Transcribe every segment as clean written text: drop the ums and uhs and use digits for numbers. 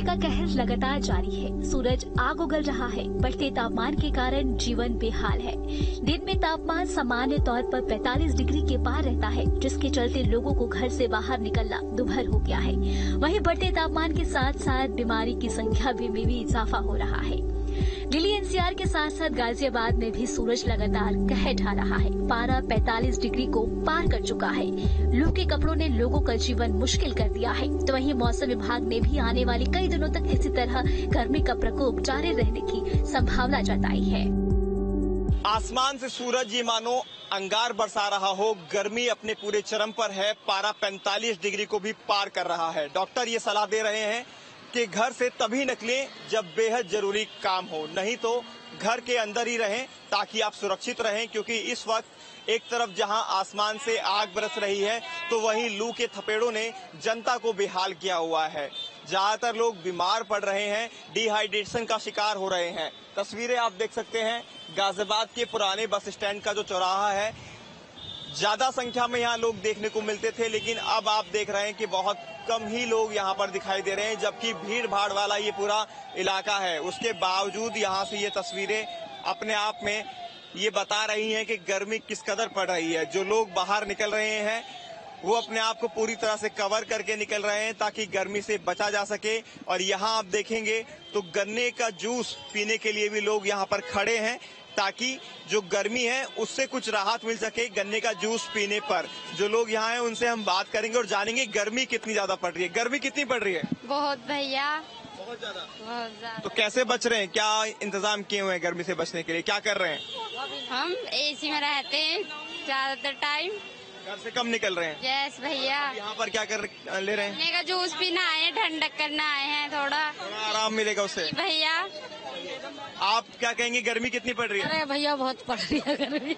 का कहर लगातार जारी है। सूरज आग उगल रहा है। बढ़ते तापमान के कारण जीवन बेहाल है। दिन में तापमान सामान्य तौर पर 45 डिग्री के पार रहता है, जिसके चलते लोगों को घर से बाहर निकलना दुभर हो गया है। वहीं बढ़ते तापमान के साथ साथ बीमारी की संख्या में भी इजाफा हो रहा है। दिल्ली एनसीआर के साथ साथ गाजियाबाद में भी सूरज लगातार कहर ढा रहा है। पारा 45 डिग्री को पार कर चुका है। लू के कपड़ों ने लोगों का जीवन मुश्किल कर दिया है। तो वहीं मौसम विभाग ने भी आने वाले कई दिनों तक इसी तरह गर्मी का प्रकोप जारी रहने की संभावना जताई है। आसमान से सूरज ये मानो अंगार बरसा रहा हो। गर्मी अपने पूरे चरम पर है। पारा 45 डिग्री को भी पार कर रहा है। डॉक्टर ये सलाह दे रहे हैं कि घर से तभी निकलें जब बेहद जरूरी काम हो, नहीं तो घर के अंदर ही रहें ताकि आप सुरक्षित रहें। क्योंकि इस वक्त एक तरफ जहां आसमान से आग बरस रही है तो वहीं लू के थपेड़ों ने जनता को बेहाल किया हुआ है। ज्यादातर लोग बीमार पड़ रहे हैं, डिहाइड्रेशन का शिकार हो रहे हैं। तस्वीरें आप देख सकते हैं गाजियाबाद के पुराने बस स्टैंड का जो चौराहा है। ज्यादा संख्या में यहाँ लोग देखने को मिलते थे, लेकिन अब आप देख रहे हैं कि बहुत कम ही लोग यहाँ पर दिखाई दे रहे हैं, जबकि भीड़ भाड़ वाला ये पूरा इलाका है। उसके बावजूद यहाँ से ये तस्वीरें अपने आप में ये बता रही हैं कि गर्मी किस कदर पड़ रही है। जो लोग बाहर निकल रहे हैं वो अपने आप को पूरी तरह से कवर करके निकल रहे हैं ताकि गर्मी से बचा जा सके। और यहाँ आप देखेंगे तो गन्ने का जूस पीने के लिए भी लोग यहाँ पर खड़े हैं ताकि जो गर्मी है उससे कुछ राहत मिल सके गन्ने का जूस पीने पर। जो लोग यहाँ हैं उनसे हम बात करेंगे और जानेंगे गर्मी कितनी ज्यादा पड़ रही है। गर्मी कितनी पड़ रही है? बहुत भैया, बहुत ज्यादा। बहुत ज्यादा। तो कैसे बच रहे हैं? क्या इंतजाम किए हुए हैं गर्मी से बचने के लिए? क्या कर रहे हैं? हम एसी में रहते हैं ज्यादातर टाइम। घर से कम निकल रहे हैं? यस भैया। यहाँ पर क्या कर ले रहे हैं? गन्ने का जूस पीना आए हैं, ठंडक करना आए हैं। थोड़ा आराम मिलेगा उससे भैया। आप क्या कहेंगे, गर्मी कितनी पड़ रही है? अरे भैया बहुत पड़ रही है गर्मी।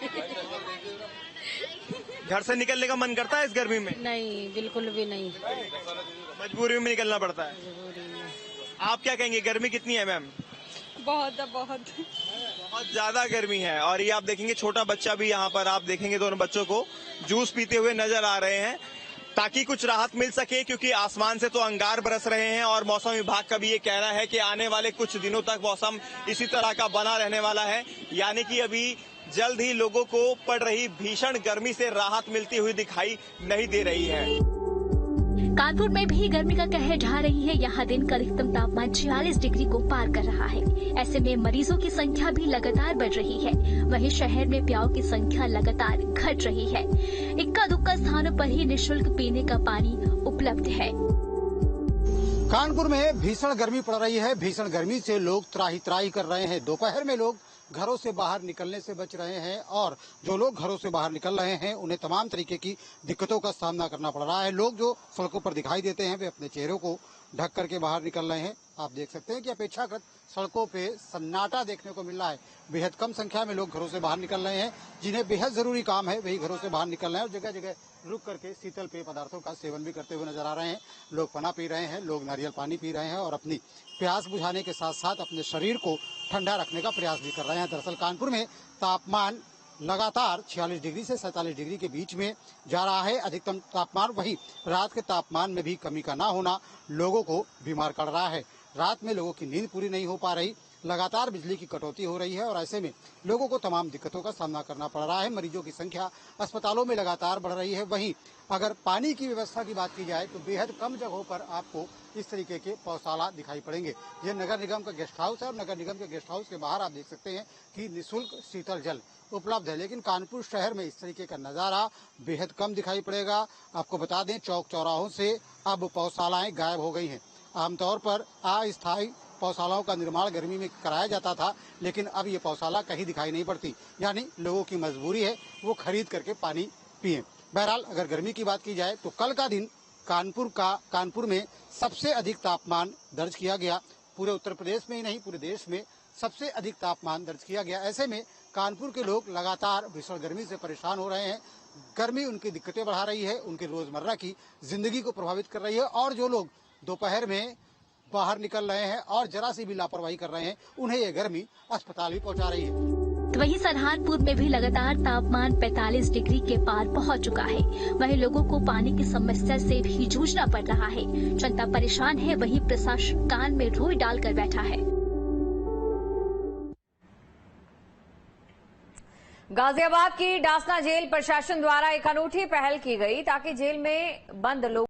घर से निकलने का मन करता है इस गर्मी में? नहीं, बिल्कुल भी नहीं। मजबूरी में निकलना पड़ता है। आप क्या कहेंगे, गर्मी कितनी है मैम? बहुत ज्यादा गर्मी है। और ये आप देखेंगे छोटा बच्चा भी यहाँ पर आप देखेंगे दोनों बच्चों को जूस पीते हुए नजर आ रहे हैं ताकि कुछ राहत मिल सके। क्योंकि आसमान से तो अंगार बरस रहे हैं और मौसम विभाग का भी ये कहना है कि आने वाले कुछ दिनों तक मौसम इसी तरह का बना रहने वाला है। यानी कि अभी जल्द ही लोगों को पड़ रही भीषण गर्मी से राहत मिलती हुई दिखाई नहीं दे रही है। कानपुर में भी गर्मी का कहर ढा रही है। यहाँ दिन का अधिकतम तापमान 46 डिग्री को पार कर रहा है। ऐसे में मरीजों की संख्या भी लगातार बढ़ रही है। वहीं शहर में प्याऊ की संख्या लगातार घट रही है। इक्का दुक्का स्थानों पर ही निःशुल्क पीने का पानी उपलब्ध है। कानपुर में भीषण गर्मी पड़ रही है। भीषण गर्मी से लोग त्राही त्राही कर रहे हैं। दोपहर में लोग घरों से बाहर निकलने से बच रहे हैं और जो लोग घरों से बाहर निकल रहे हैं उन्हें तमाम तरीके की दिक्कतों का सामना करना पड़ रहा है। लोग जो सड़कों पर दिखाई देते हैं वे अपने चेहरों को ढक करके बाहर निकल रहे हैं। आप देख सकते हैं कि अपेक्षाकृत सड़कों पे सन्नाटा देखने को मिल रहा है। बेहद कम संख्या में लोग घरों से बाहर निकल रहे हैं। जिन्हें बेहद जरूरी काम है वही घरों से बाहर निकल रहे हैं और जगह जगह रुक करके शीतल पेय पदार्थों का सेवन भी करते हुए नजर आ रहे हैं। लोग पना पी रहे हैं, लोग नारियल पानी पी रहे हैं और अपनी प्यास बुझाने के साथ साथ अपने शरीर को ठंडा रखने का प्रयास भी कर रहे हैं। दरअसल कानपुर में तापमान लगातार 46 डिग्री से 47 डिग्री के बीच में जा रहा है अधिकतम तापमान। वही रात के तापमान में भी कमी का ना होना लोगों को बीमार कर रहा है। रात में लोगों की नींद पूरी नहीं हो पा रही, लगातार बिजली की कटौती हो रही है और ऐसे में लोगों को तमाम दिक्कतों का सामना करना पड़ रहा है। मरीजों की संख्या अस्पतालों में लगातार बढ़ रही है। वहीं अगर पानी की व्यवस्था की बात की जाए तो बेहद कम जगहों पर आपको इस तरीके के पौधशाला दिखाई पड़ेंगे। ये नगर निगम का गेस्ट हाउस है और नगर निगम के गेस्ट हाउस के बाहर आप देख सकते हैं कि निःशुल्क शीतल जल उपलब्ध है। लेकिन कानपुर शहर में इस तरीके का नजारा बेहद कम दिखाई पड़ेगा। आपको बता दें चौक चौराहों से अब पौधशालाएं गायब हो गई हैं। आमतौर पर अस्थायी पौधशालाओं का निर्माण गर्मी में कराया जाता था, लेकिन अब ये पौधशाला कहीं दिखाई नहीं पड़ती। यानी लोगों की मजबूरी है वो खरीद करके पानी पिए। बहरहाल अगर गर्मी की बात की जाए तो कल का दिन कानपुर में सबसे अधिक तापमान दर्ज किया गया। पूरे उत्तर प्रदेश में ही नहीं पूरे देश में सबसे अधिक तापमान दर्ज किया गया। ऐसे में कानपुर के लोग लगातार भीषण गर्मी से परेशान हो रहे हैं। गर्मी उनकी दिक्कतें बढ़ा रही है, उनकी रोजमर्रा की जिंदगी को प्रभावित कर रही है और जो लोग दोपहर में बाहर निकल रहे हैं और जरा सी भी लापरवाही कर रहे हैं उन्हें ये गर्मी अस्पताल भी पहुंचा रही है। तो वहीं सहारनपुर में भी लगातार तापमान 45 डिग्री के पार पहुंच चुका है। वहीं लोगों को पानी की समस्या से भी जूझना पड़ रहा है। जनता परेशान है, वहीं प्रशासन कान में रुई डालकर बैठा है। गाजियाबाद की डासना जेल प्रशासन द्वारा एक अनूठी पहल की गई ताकि जेल में बंद लोग